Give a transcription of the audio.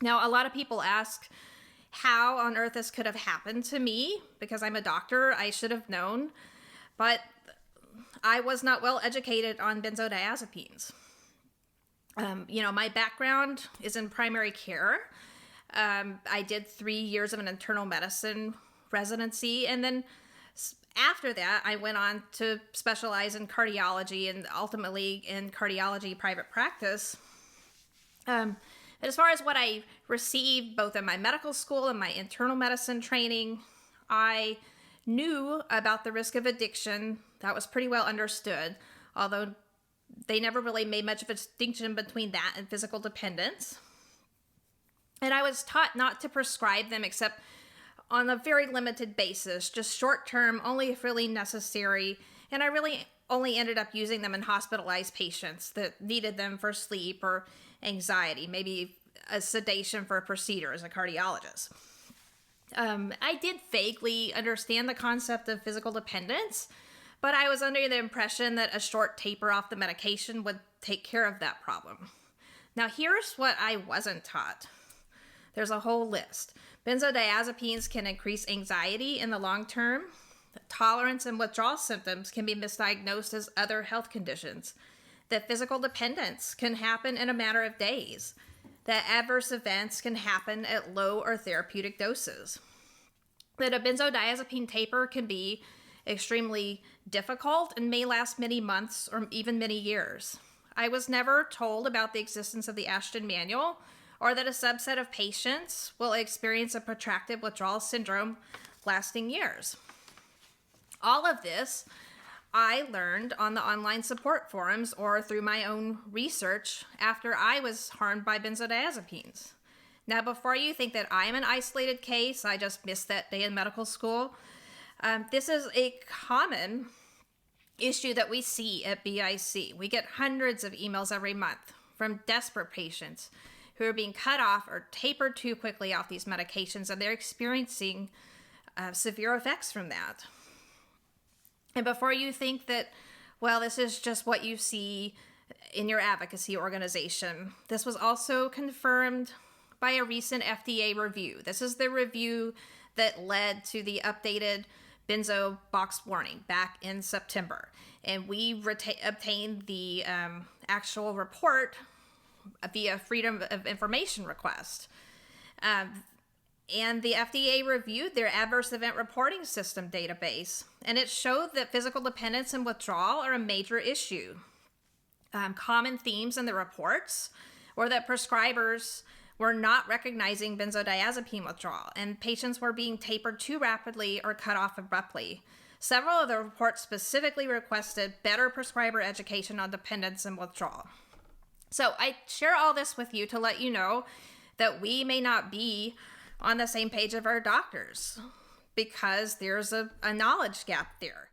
Now, a lot of people ask how on earth this could have happened to me. Because I'm a doctor, I should have known. But I was not well educated on benzodiazepines. My background is in primary care. I did 3 years of an internal medicine residency, and then after that, I went on to specialize in cardiology and ultimately in cardiology private practice. But as far as what I received both in my medical school and my internal medicine training, I knew about the risk of addiction. That was pretty well understood, although they never really made much of a distinction between that and physical dependence. And I was taught not to prescribe them except on a very limited basis, just short term, only if really necessary. And I really only ended up using them in hospitalized patients that needed them for sleep or anxiety, maybe a sedation for a procedure as a cardiologist. I did vaguely understand the concept of physical dependence, but I was under the impression that a short taper off the medication would take care of that problem. Now, here's what I wasn't taught. There's a whole list. Benzodiazepines can increase anxiety in the long term. Tolerance and withdrawal symptoms can be misdiagnosed as other health conditions. That physical dependence can happen in a matter of days. That adverse events can happen at low or therapeutic doses. That a benzodiazepine taper can be extremely difficult and may last many months or even many years. I was never told about the existence of the Ashton Manual or that a subset of patients will experience a protracted withdrawal syndrome lasting years. All of this I learned on the online support forums or through my own research after I was harmed by benzodiazepines. Now, before you think that I'm an isolated case, I just missed that day in medical school, this is a common issue that we see at BIC. We get hundreds of emails every month from desperate patients who are being cut off or tapered too quickly off these medications, and they're experiencing severe effects from that. And before you think that, well, this is just what you see in your advocacy organization, this was also confirmed by a recent FDA review. This is the review that led to the updated benzo box warning back in September. And we obtained the actual report via Freedom of Information request. And the FDA reviewed their adverse event reporting system database, and it showed that physical dependence and withdrawal are a major issue. Common themes in the reports were that prescribers were not recognizing benzodiazepine withdrawal, and patients were being tapered too rapidly or cut off abruptly. Several of the reports specifically requested better prescriber education on dependence and withdrawal. So I share all this with you to let you know that we may not be on the same page of our doctors because there's a knowledge gap there.